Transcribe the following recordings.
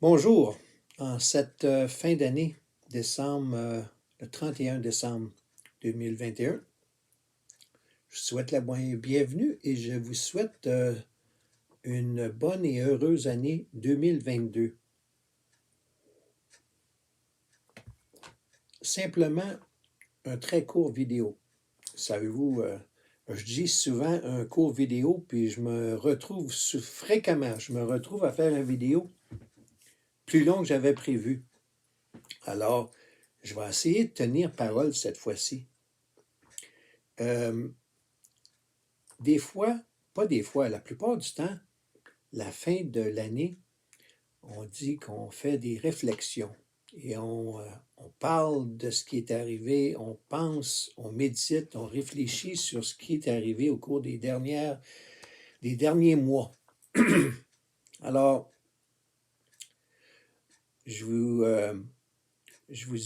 Bonjour. En cette fin d'année, le 31 décembre 2021, je souhaite la bienvenue et je vous souhaite une bonne et heureuse année 2022. Simplement un très court vidéo. Savez-vous, je dis souvent un court vidéo, puis je me retrouve fréquemment, je me retrouve à faire une vidéo plus longue que j'avais prévu. Alors, je vais essayer de tenir parole cette fois-ci. Des fois, pas des fois, la plupart du temps, la fin de l'année, on dit qu'on fait des réflexions et on parle de ce qui est arrivé, on pense, on médite, on réfléchit sur ce qui est arrivé au cours des derniers mois. Alors, je vous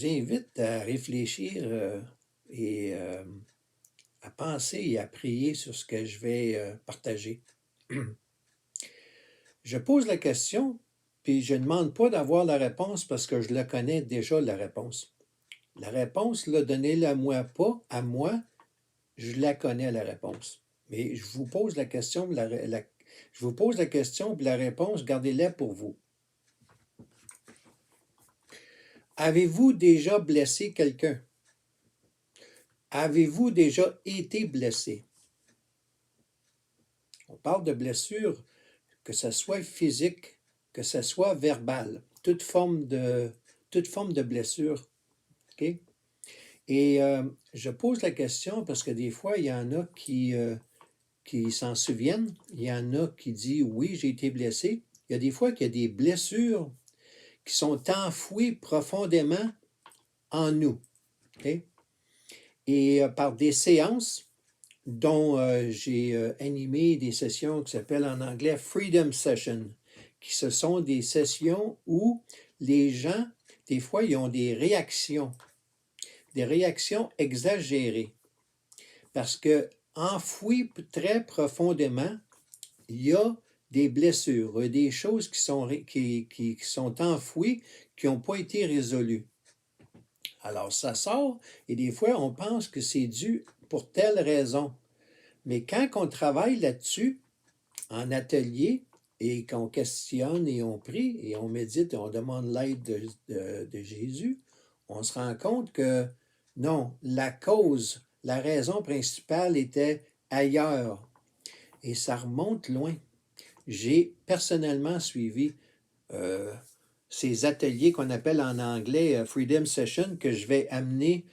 invite à réfléchir et à penser et à prier sur ce que je vais partager. Je pose la question, puis je ne demande pas d'avoir la réponse parce que je la connais déjà, la réponse. La réponse, là, donnez-la-moi pas à moi, je la connais, la réponse. Mais je vous pose la question, je vous pose la question, puis la réponse, gardez-la pour vous. Avez-vous déjà blessé quelqu'un? Avez-vous déjà été blessé? On parle de blessure, que ce soit physique, que ce soit verbal, toute forme de blessure. OK? Et je pose la question parce que des fois, il y en a qui s'en souviennent. Il y en a qui disent oui, j'ai été blessé. Il y a des fois qu'il y a des blessures qui sont enfouies profondément en nous. OK? Et par des séances dont j'ai animé des sessions qui s'appellent en anglais Freedom Session, qui ce sont des sessions où les gens, des fois, ils ont des réactions exagérées. Parce que enfoui très profondément, il y a des blessures, des choses qui sont enfouies, qui n'ont pas été résolues. Alors, ça sort et des fois, on pense que c'est dû pour telle raison. Mais quand on travaille là-dessus, en atelier, et qu'on questionne et on prie et on médite et on demande l'aide de Jésus, on se rend compte que non, la raison principale était ailleurs. Et ça remonte loin. J'ai personnellement suivi ces ateliers qu'on appelle en anglais Freedom Session que je vais amener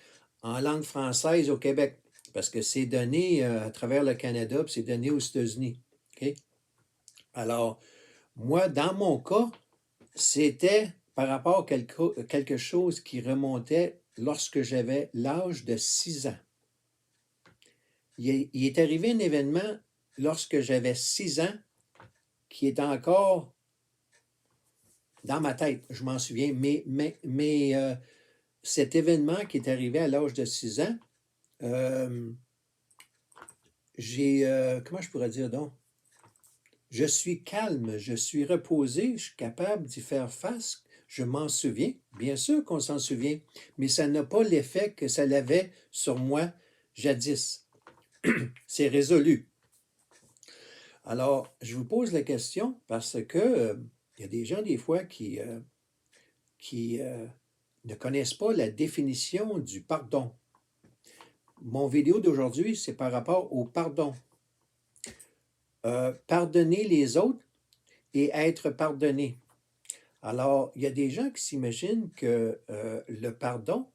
en langue française au Québec. Parce que c'est donné à travers le Canada, puis c'est donné aux États-Unis. OK? Alors, moi, dans mon cas, c'était par rapport à quelque chose qui remontait lorsque j'avais l'âge de 6 ans. Il est arrivé un événement lorsque j'avais 6 ans qui est encore dans ma tête, je m'en souviens, mais cet événement qui est arrivé à l'âge de 6 ans, comment je pourrais dire donc? Je suis calme, je suis reposé, je suis capable d'y faire face, je m'en souviens, bien sûr qu'on s'en souvient, mais ça n'a pas l'effet que ça l'avait sur moi jadis. C'est résolu. Alors, je vous pose la question parce que il y a des gens des fois qui ne connaissent pas la définition du pardon. Mon vidéo d'aujourd'hui, c'est par rapport au pardon. Pardonner les autres et être pardonné. Alors, il y a des gens qui s'imaginent que le pardon,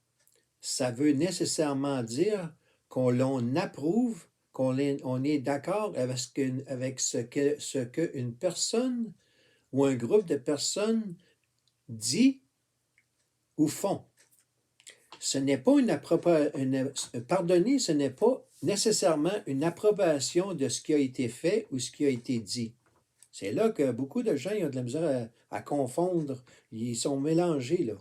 ça veut nécessairement dire qu'on l'on approuve, on est d'accord avec ce qu'une personne ou un groupe de personnes dit ou font. Ce n'est pas pardonner, ce n'est pas nécessairement une approbation de ce qui a été fait ou ce qui a été dit. C'est là que beaucoup de gens ont de la misère à confondre. Ils sont mélangés là,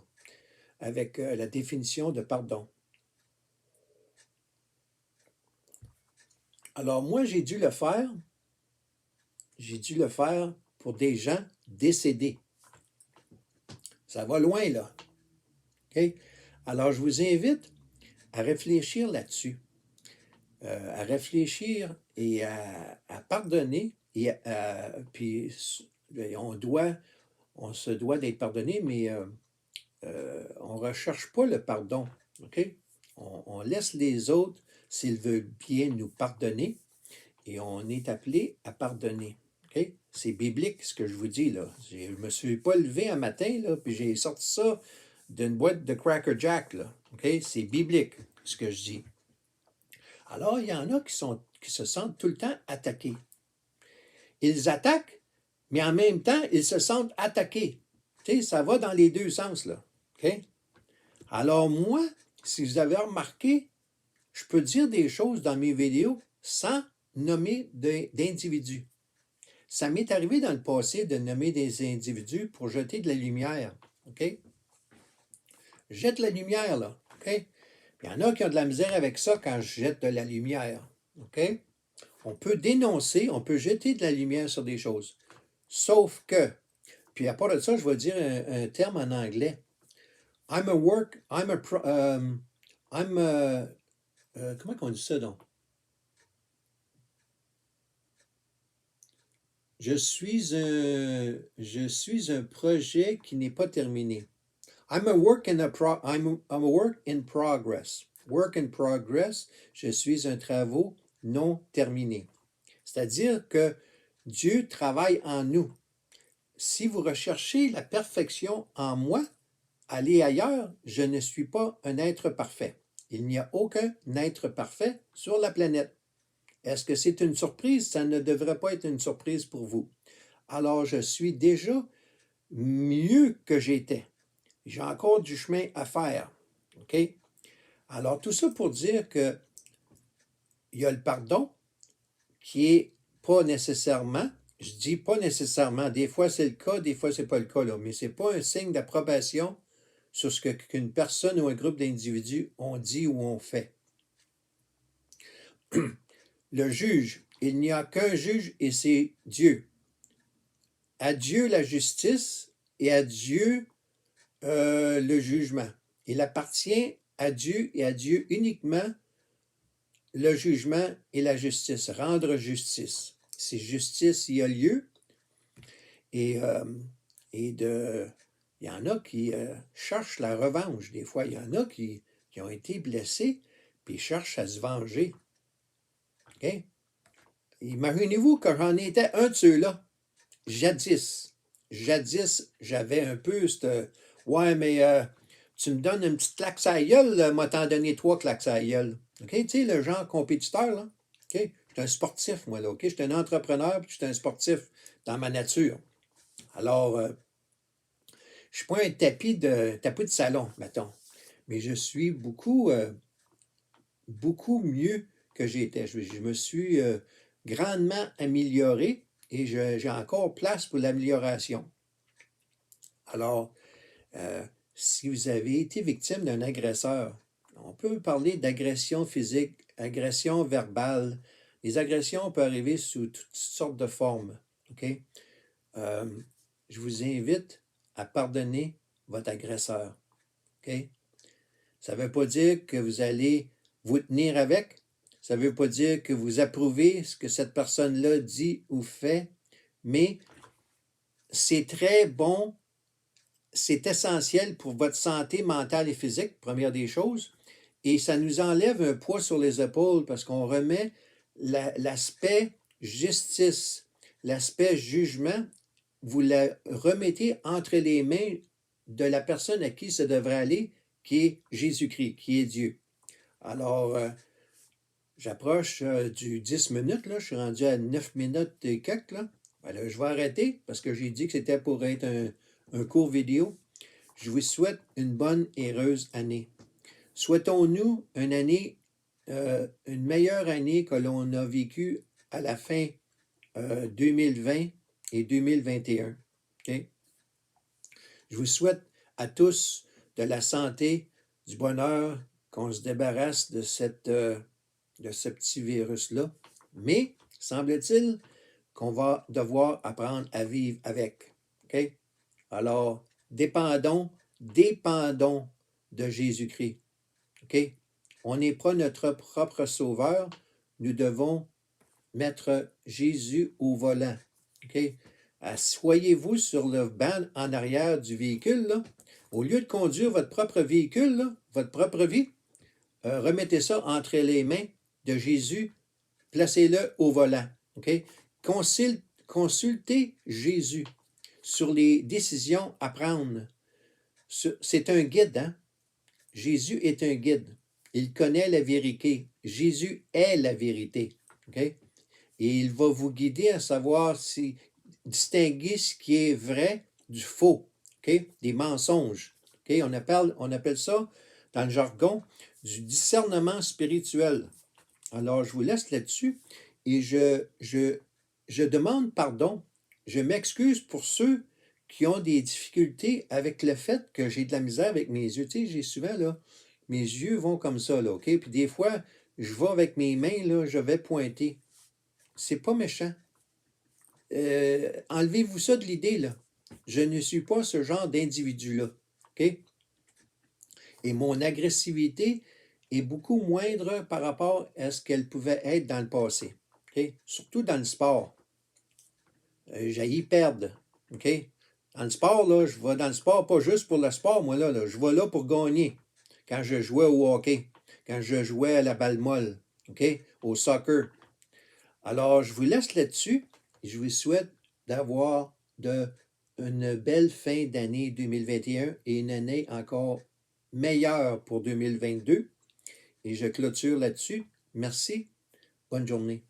avec la définition de pardon. Alors moi, j'ai dû le faire pour des gens décédés. Ça va loin, là. OK? Alors, je vous invite à réfléchir là-dessus, à réfléchir et à pardonner. Puis, on se doit d'être pardonné, mais on ne recherche pas le pardon. OK? On laisse les autres, s'ils veulent bien nous pardonner, et on est appelé à pardonner. OK? C'est biblique ce que je vous dis, là. Je ne me suis pas levé un matin, là, puis j'ai sorti ça d'une boîte de Cracker Jack, là. OK? C'est biblique ce que je dis. Alors, il y en a qui se sentent tout le temps attaqués. Ils attaquent, mais en même temps, ils se sentent attaqués. Tu sais, ça va dans les deux sens, là. OK? Alors moi, si vous avez remarqué, je peux dire des choses dans mes vidéos sans nommer d'individus. Ça m'est arrivé dans le passé de nommer des individus pour jeter de la lumière. OK? Jette la lumière, là. OK? Il y en a qui ont de la misère avec ça quand je jette de la lumière. OK? On peut dénoncer, on peut jeter de la lumière sur des choses. Sauf que, puis à part de ça, je vais dire un terme en anglais. Comment on dit ça donc? Je suis un projet qui n'est pas terminé. I'm a work in progress. Work in progress, je suis un travaux non terminé. C'est-à-dire que Dieu travaille en nous. Si vous recherchez la perfection en moi, allez ailleurs, je ne suis pas un être parfait. Il n'y a aucun être parfait sur la planète. Est-ce que c'est une surprise? Ça ne devrait pas être une surprise pour vous. Alors, je suis déjà mieux que j'étais. J'ai encore du chemin à faire. OK? Alors, tout ça pour dire que il y a le pardon qui est pas nécessairement, je dis pas nécessairement, des fois c'est le cas, des fois c'est pas le cas, là, mais c'est pas un signe d'approbation sur ce qu'une personne ou un groupe d'individus ont dit ou ont fait. Le juge, il n'y a qu'un juge et c'est Dieu. À Dieu la justice et à Dieu le jugement. Il appartient à Dieu et à Dieu uniquement le jugement et la justice, rendre justice. Si justice y a lieu, et il y en a qui cherchent la revanche. Des fois, il y en a qui ont été blessés, puis cherchent à se venger. OK? Imaginez-vous que j'en étais un de ceux-là, jadis. Jadis, j'avais un peu cette... Ouais, mais tu me donnes une petite claque à la gueule, moi t'en donner 3 claques à la gueule. OK? Tu sais, le genre compétiteur, là. OK? Je suis un sportif, moi, là. OK? Je suis un entrepreneur, puis je suis un sportif dans ma nature. Alors, je ne suis pas un tapis de salon, mettons. Mais je suis beaucoup mieux que j'étais. Je me suis grandement amélioré et j'ai encore place pour l'amélioration. Alors, si vous avez été victime d'un agresseur, on peut parler d'agression physique, agression verbale. Les agressions peuvent arriver sous toutes sortes de formes. OK? Je vous invite à pardonner votre agresseur. OK? Ça ne veut pas dire que vous allez vous tenir avec. Ça ne veut pas dire que vous approuvez ce que cette personne-là dit ou fait, mais c'est très bon, c'est essentiel pour votre santé mentale et physique, première des choses, et ça nous enlève un poids sur les épaules parce qu'on remet l'aspect justice, l'aspect jugement, vous la remettez entre les mains de la personne à qui ça devrait aller, qui est Jésus-Christ, qui est Dieu. Alors, j'approche du 10 minutes, là, je suis rendu à 9 minutes et quelques, là. Ben là, je vais arrêter parce que j'ai dit que c'était pour être un court vidéo. Je vous souhaite une bonne et heureuse année. Souhaitons-nous une meilleure année que l'on a vécue à la fin 2020 et 2021. Okay? Je vous souhaite à tous de la santé, du bonheur, qu'on se débarrasse de ce petit virus-là. Mais, semble-t-il, qu'on va devoir apprendre à vivre avec. OK? Alors, dépendons de Jésus-Christ. OK? On n'est pas notre propre sauveur. Nous devons mettre Jésus au volant. OK? Soyez-vous sur le banc en arrière du véhicule, là. Au lieu de conduire votre propre véhicule, là, votre propre vie, remettez ça entre les mains de Jésus, placez-le au volant. OK? Consultez Jésus sur les décisions à prendre. C'est un guide, hein? Jésus est un guide. Il connaît la vérité. Jésus est la vérité. OK? Et il va vous guider à savoir si distinguer ce qui est vrai du faux, OK? Des mensonges. OK? On appelle ça, dans le jargon, du discernement spirituel. Alors, je vous laisse là-dessus et je demande pardon. Je m'excuse pour ceux qui ont des difficultés avec le fait que j'ai de la misère avec mes yeux. Tu sais, j'ai souvent, là, mes yeux vont comme ça, là, OK? Puis des fois, je vais avec mes mains, là, je vais pointer. C'est pas méchant. Enlevez-vous ça de l'idée, là. Je ne suis pas ce genre d'individu-là, OK? Et mon agressivité est beaucoup moindre par rapport à ce qu'elle pouvait être dans le passé, OK? Surtout dans le sport. J'haïs perdre, OK? Dans le sport, là, je vais dans le sport pas juste pour le sport, moi, là, je vais là pour gagner. Quand je jouais au hockey, quand je jouais à la balle molle, OK? Au soccer. Alors, je vous laisse là-dessus et je vous souhaite d'avoir une belle fin d'année 2021 et une année encore meilleure pour 2022. Et je clôture là-dessus. Merci. Bonne journée.